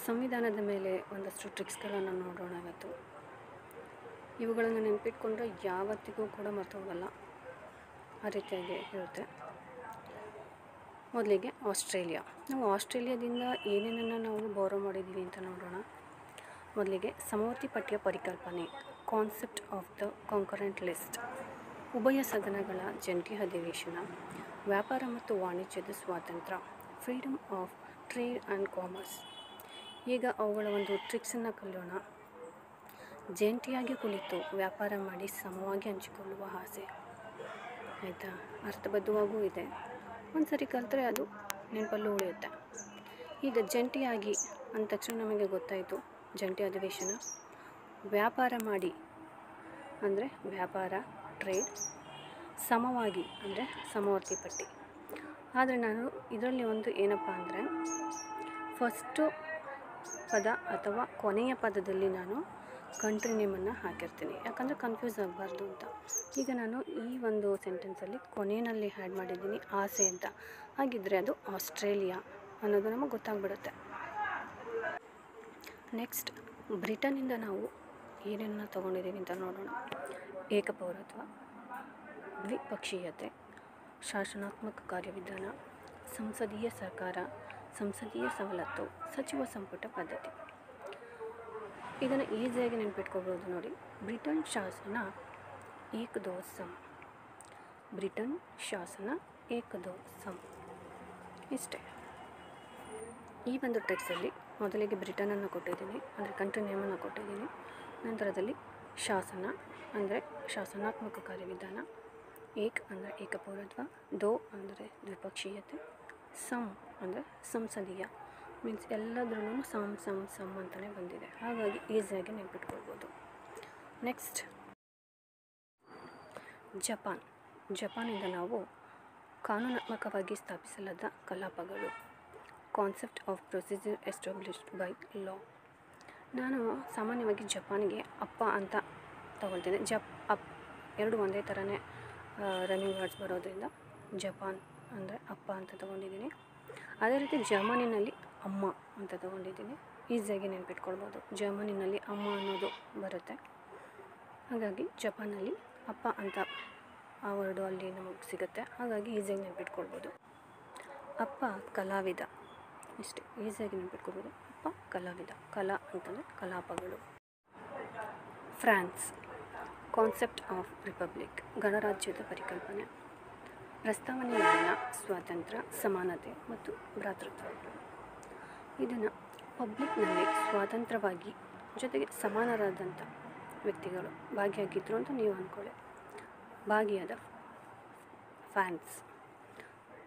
ಸಂವಿಧಾನದ ಮೇಲೆ ಒಂದಷ್ಟು ಟ್ರಿಕ್ಸ್ಗಳನ್ನು ನೋಡೋಣ ಇವತ್ತು. ಇವುಗಳನ್ನು ನೆನಪಿಟ್ಕೊಂಡ್ರೆ ಯಾವತ್ತಿಗೂ ಕೂಡ ಮರ್ತೋಗಲ್ಲ, ಆ ರೀತಿಯಾಗಿ ಇರುತ್ತೆ. ಮೊದಲಿಗೆ ಆಸ್ಟ್ರೇಲಿಯಾ. ನಾವು ಆಸ್ಟ್ರೇಲಿಯಾದಿಂದ ಏನೇನನ್ನು ನಾವು ಬಾರೋ ಮಾಡಿದ್ದೀವಿ ಅಂತ ನೋಡೋಣ. ಮೊದಲಿಗೆ ಸಮವರ್ತಿ ಪಠ್ಯ ಪರಿಕಲ್ಪನೆ, concept of the concurrent list, ಉಭಯ ಸದನಗಳ ಜಂಟಿ ಅಧಿವೇಶನ, ವ್ಯಾಪಾರ ಮತ್ತು ವಾಣಿಜ್ಯದ ಸ್ವಾತಂತ್ರ್ಯ, freedom of trade and commerce. ಈಗ ಅವುಗಳ ಒಂದು ಟ್ರಿಕ್ಸನ್ನು ಕಲಿಯೋಣ. ಜಂಟಿಯಾಗಿ ಕುಳಿತು ವ್ಯಾಪಾರ ಮಾಡಿ ಸಮವಾಗಿ ಹಂಚಿಕೊಳ್ಳುವ ಆಸೆ. ಆಯಿತಾ? ಅರ್ಥಬದ್ಧವಾಗೂ ಇದೆ. ಒಂದು ಸರಿ ಕಲಿತ್ರೆ ಅದು ನೆನಪಲ್ಲೂ ಉಳಿಯುತ್ತೆ. ಈಗ ಜಂಟಿಯಾಗಿ ಅಂದ ತಕ್ಷಣ ನಮಗೆ ಗೊತ್ತಾಯಿತು, ಜಂಟಿ ಅಧಿವೇಶನ. ವ್ಯಾಪಾರ ಮಾಡಿ ಅಂದರೆ ವ್ಯಾಪಾರ, ಟ್ರೇಡ್. ಸಮವಾಗಿ ಅಂದರೆ ಸಮವರ್ತಿ ಪಟ್ಟಿ. ಆದರೆ ನಾನು ಇದರಲ್ಲಿ ಒಂದು ಏನಪ್ಪ ಅಂದರೆ, ಫಸ್ಟು ಪದ ಅಥವಾ ಕೊನೆಯ ಪದದಲ್ಲಿ ನಾನು ಕಂಟ್ರಿ ನೇಮನ್ನು ಹಾಕಿರ್ತೀನಿ, ಯಾಕಂದರೆ ಕನ್ಫ್ಯೂಸ್ ಆಗಬಾರ್ದು ಅಂತ. ಈಗ ನಾನು ಈ ಒಂದು ಸೆಂಟೆನ್ಸಲ್ಲಿ ಕೊನೆಯಲ್ಲಿ ಆ್ಯಡ್ ಮಾಡಿದ್ದೀನಿ ಆಸೆ ಅಂತ. ಹಾಗಿದ್ದರೆ ಅದು ಆಸ್ಟ್ರೇಲಿಯಾ ಅನ್ನೋದು ನಮಗೆ ಗೊತ್ತಾಗ್ಬಿಡುತ್ತೆ. ನೆಕ್ಸ್ಟ್, ಬ್ರಿಟನ್ನಿಂದ ನಾವು ಏನೇನನ್ನು ತೊಗೊಂಡಿದ್ದೀವಿ ಅಂತ ನೋಡೋಣ. ಏಕಪೌರತ್ವ, ದ್ವಿಪಕ್ಷೀಯತೆ, ಶಾಸನಾತ್ಮಕ ಕಾರ್ಯವಿಧಾನ, ಸಂಸದೀಯ ಸರ್ಕಾರ, ಸಂಸದೀಯ ಸವಲತ್ತು, ಸಚಿವ ಸಂಪುಟ ಪದ್ಧತಿ. ಇದನ್ನು ಈಸಿಯಾಗಿ ನೆನಪಿಟ್ಕೋಬೋದು ನೋಡಿ. ಬ್ರಿಟನ್ ಶಾಸನ ಏಕ್ ದೋ ಸಮ್. ಬ್ರಿಟನ್ ಶಾಸನ ಏಕ್ ದೋ ಸಮ್. ಇಷ್ಟೇ. ಈ ಒಂದು ಟೆಕ್ಸ್ಟಲ್ಲಿ ಮೊದಲಿಗೆ ಬ್ರಿಟನನ್ನು ಕೊಟ್ಟಿದ್ದೀನಿ, ಅಂದರೆ ಕಂಟ್ರಿ ನೇಮನ್ನು ಕೊಟ್ಟಿದ್ದೀನಿ. ನಂತರದಲ್ಲಿ ಶಾಸನ ಅಂದರೆ ಶಾಸನಾತ್ಮಕ ಕಾರ್ಯವಿಧಾನ, ಏಕ್ ಅಂದರೆ ಏಕಪೌರತ್ವ, ದೋ ಅಂದರೆ ದ್ವಿಪಕ್ಷೀಯತೆ, ಸಮ್ ಅಂದರೆ ಸಂಸದೀಯ. ಮೀನ್ಸ್ ಎಲ್ಲದರಲ್ಲೂ ಸಮ್ ಅಂತಲೇ ಬಂದಿದೆ. ಹಾಗಾಗಿ ಈಸಿಯಾಗಿ ನೆನಪಿಟ್ಕೊಳ್ಬೋದು. Next, Japan. ಜಪಾನಿಂದ ನಾವು ಕಾನೂನಾತ್ಮಕವಾಗಿ ಸ್ಥಾಪಿಸಲಾದ ಕಲಾಪಗಳು, concept of procedure established by ಲಾ. ನಾನು ಸಾಮಾನ್ಯವಾಗಿ ಜಪಾನಿಗೆ ಅಪ್ಪ ಅಂತ ತಗೊಳ್ತೀನಿ. ಅಪ್ ಎರಡು ಒಂದೇ ಥರನೇ ರನ್ನಿಂಗ್ ವರ್ಡ್ಸ್ ಬರೋದ್ರಿಂದ ಜಪಾನ್ ಅಂದರೆ ಅಪ್ಪ ಅಂತ ತೊಗೊಂಡಿದ್ದೀನಿ. ಅದೇ ರೀತಿ ಜರ್ಮನಿನಲ್ಲಿ ಅಮ್ಮ ಅಂತ ತೊಗೊಂಡಿದ್ದೀನಿ. ಈಸಿಯಾಗಿ ನೆನಪಿಟ್ಕೊಳ್ಬೋದು. ಜರ್ಮನಿನಲ್ಲಿ ಅಮ್ಮ ಅನ್ನೋದು ಬರುತ್ತೆ. ಹಾಗಾಗಿ ಜಪಾನಲ್ಲಿ ಅಪ್ಪ ಅಂತ ಆ ವರ್ಡು ಅಲ್ಲಿ ನಮಗೆ ಸಿಗುತ್ತೆ. ಹಾಗಾಗಿ ಈಸಿಯಾಗಿ ನೆನಪಿಟ್ಕೊಳ್ಬೋದು. ಅಪ್ಪ ಕಲಾವಿದ. ಇಷ್ಟೇ, ಈಸಿಯಾಗಿ ನೆನಪಿಟ್ಕೊಳ್ಬೋದು. ಅಪ್ಪ ಕಲಾವಿದ. ಕಲಾ ಅಂತಂದರೆ ಕಲಾಪಗಳು. ಫ್ರಾನ್ಸ್. ಕಾನ್ಸೆಪ್ಟ್ ಆಫ್ ರಿಪಬ್ಲಿಕ್, ಗಣರಾಜ್ಯದ ಪರಿಕಲ್ಪನೆ, ಪ್ರಸ್ತಾವನೆಯಲ್ಲಿನ ಸ್ವಾತಂತ್ರ್ಯ, ಸಮಾನತೆ ಮತ್ತು ಭ್ರಾತೃತ್ವ. ಇದನ್ನು ಪಬ್ಲಿಕ್ನಲ್ಲಿ ಸ್ವತಂತ್ರವಾಗಿ ಜೊತೆಗೆ ಸಮಾನರಾದಂಥ ವ್ಯಕ್ತಿಗಳು ಭಾಗಿಯಾಗಿದ್ದರು ಅಂತ ನೀವು ಅಂದ್ಕೊಳ್ಳಿ. ಭಾಗಿಯಾದ ಫ್ಯಾನ್ಸ್.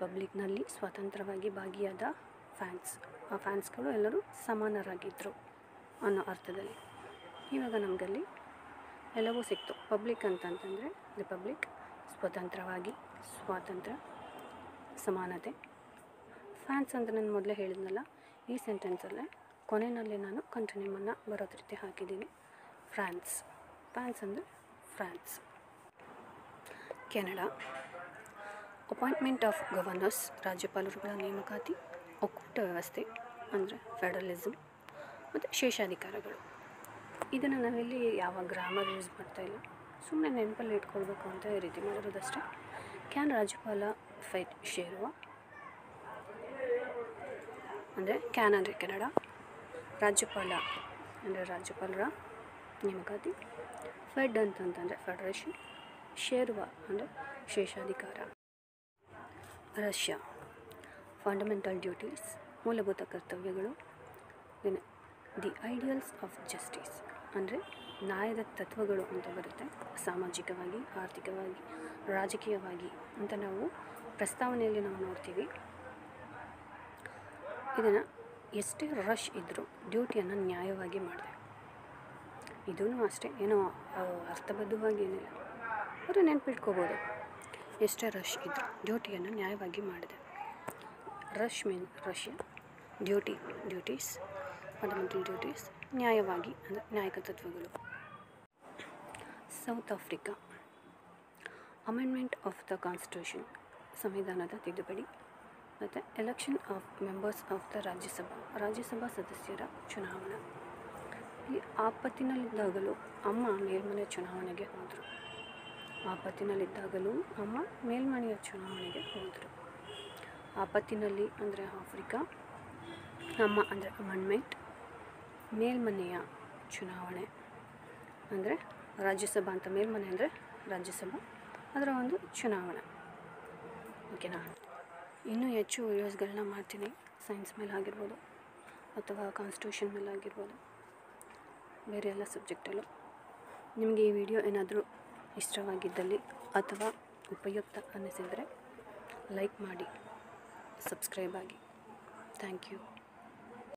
ಪಬ್ಲಿಕ್ನಲ್ಲಿ ಸ್ವತಂತ್ರವಾಗಿ ಭಾಗಿಯಾದ ಫ್ಯಾನ್ಸ್. ಆ ಫ್ಯಾನ್ಸ್ಗಳು ಎಲ್ಲರೂ ಸಮಾನರಾಗಿದ್ದರು ಅನ್ನೋ ಅರ್ಥದಲ್ಲಿ. ಇವಾಗ ನಮಗಲ್ಲಿ ಎಲ್ಲವೂ ಸಿಕ್ತು. ಪಬ್ಲಿಕ್ ಅಂತಂತಂದರೆ ರಿಪಬ್ಲಿಕ್, ಸ್ವತಂತ್ರವಾಗಿ, ಸ್ವಾತಂತ್ರ್ಯ, ಸಮಾನತೆ. ಫ್ಯಾನ್ಸ್ ಅಂತ ನಾನು ಮೊದಲೇ ಹೇಳಿದ್ನಲ್ಲ, ಈ ಸೆಂಟೆನ್ಸಲ್ಲೇ ಕೊನೆಯಲ್ಲಿ ನಾನು ಕಂಟ್ರಿ ನೇಮನ್ನು ಬರೋದ ರೀತಿ ಹಾಕಿದ್ದೀನಿ. ಫ್ರಾನ್ಸ್. ಫ್ಯಾನ್ಸ್ ಅಂದರೆ France. Canada. Appointment of governors, ರಾಜ್ಯಪಾಲರುಗಳ ನೇಮಕಾತಿ, ಒಕ್ಕೂಟ ವ್ಯವಸ್ಥೆ ಅಂದರೆ ಫೆಡರಲಿಸಮ್, ಮತ್ತು ಶೇಷಾಧಿಕಾರಗಳು. ಇದನ್ನು ನಾವಿಲ್ಲಿ ಯಾವ ಗ್ರಾಮರ್ ಯೂಸ್ ಮಾಡ್ತಾಯಿಲ್ಲ, ಸುಮ್ಮನೆ ನೆನಪಲ್ಲಿ ಇಟ್ಕೊಳ್ಬೇಕು ಅಂತ ಈ ರೀತಿ ಮಾಡಿರೋದಷ್ಟೇ. ಕ್ಯಾನ್ ರಾಜ್ಯಪಾಲ ಫೈಟ್ ಶೇರುವ ಅಂದರೆ ಕ್ಯಾನ್ ಅಂದರೆ ಕೆನಡಾ, ರಾಜ್ಯಪಾಲ ಅಂದರೆ ರಾಜ್ಯಪಾಲರ ನೇಮಕಾತಿ, ಫೆಡ್ ಅಂತಂತಂದರೆ ಫೆಡರೇಷನ್, ಶೇರುವ ಅಂದರೆ ಶೇಷಾಧಿಕಾರ. ರಷ್ಯಾ. ಫಂಡಮೆಂಟಲ್ ಡ್ಯೂಟೀಸ್, ಮೂಲಭೂತ ಕರ್ತವ್ಯಗಳು, ದಿ ಐಡಿಯಲ್ಸ್ ಆಫ್ ಜಸ್ಟಿಸ್ ಅಂದರೆ ನ್ಯಾಯದ ತತ್ವಗಳು ಅಂತ ಬರುತ್ತೆ. ಸಾಮಾಜಿಕವಾಗಿ, ಆರ್ಥಿಕವಾಗಿ, ರಾಜಕೀಯವಾಗಿ ಅಂತ ನಾವು ಪ್ರಸ್ತಾವನೆಯಲ್ಲಿ ನಾವು ನೋಡ್ತೀವಿ. ಇದನ್ನು ಎಷ್ಟೇ ರಶ್ ಇದ್ದರೂ ಡ್ಯೂಟಿಯನ್ನು ನ್ಯಾಯವಾಗಿ ಮಾಡಿದೆ. ಇದೂ ಅಷ್ಟೇ, ಏನೋ ಅರ್ಥಬದ್ಧವಾಗಿ ಏನಿಲ್ಲ, ಆದರೆ ನೆನಪಿಟ್ಕೋಬೋದು. ಎಷ್ಟೇ ರಶ್ ಇದ್ದರೂ ಡ್ಯೂಟಿಯನ್ನು ನ್ಯಾಯವಾಗಿ ಮಾಡಿದೆ. Rush Russia, duties, fundamental duties, ನ್ಯಾಯವಾಗಿ ಅಂದರೆ ನ್ಯಾಯಿಕ ತತ್ವಗಳು. South Africa. Amendment of the constitution, ಸಂವಿಧಾನದ ತಿದ್ದುಪಡಿ, ಮತ್ತು election of members of the Rajya Sabha ಸದಸ್ಯರ ಚುನಾವಣೆ. ಈ ಆಪತ್ತಿನಲ್ಲಿದ್ದಾಗಲೂ ಅಮ್ಮ ಮೇಲ್ಮನೆ ಚುನಾವಣೆಗೆ ಹೋದರು. ಆಪತ್ತಿನಲ್ಲಿದ್ದಾಗಲೂ ಅಮ್ಮ ಮೇಲ್ಮನೆಯ ಚುನಾವಣೆಗೆ ಹೋದರು. ಆಪತ್ತಿನಲ್ಲಿ ಅಂದರೆ ಆಫ್ರಿಕಾ, ಅಮ್ಮ ಅಂದರೆ ಅಮೆಂಡ್ಮೆಂಟ್, ಮೇಲ್ಮನೆಯ ಚುನಾವಣೆ ಅಂದರೆ ರಾಜ್ಯಸಭಾ ಅಂತ. ಮೇಲ್ಮನೆ ಅಂದರೆ ರಾಜ್ಯಸಭಾ, ಅದರ ಒಂದು ಚುನಾವಣೆ. ಓಕೆನಾ? ಇನ್ನೂ ಹೆಚ್ಚು ವೀಡಿಯೋಸ್ಗಳನ್ನ ಮಾಡ್ತೀನಿ, ಸೈನ್ಸ್ ಮೇಲೆ ಆಗಿರ್ಬೋದು ಅಥವಾ ಕಾನ್ಸ್ಟಿಟ್ಯೂಷನ್ ಮೇಲೆ ಆಗಿರ್ಬೋದು, ಬೇರೆ ಎಲ್ಲ ಸಬ್ಜೆಕ್ಟಲ್ಲೂ. ನಿಮಗೆ ಈ ವಿಡಿಯೋ ಏನಾದರೂ ಇಷ್ಟವಾಗಿದ್ದಲ್ಲಿ ಅಥವಾ ಉಪಯುಕ್ತ ಅನ್ನಿಸಿದರೆ ಲೈಕ್ ಮಾಡಿ, ಸಬ್ಸ್ಕ್ರೈಬ್ ಆಗಿ. Thank you.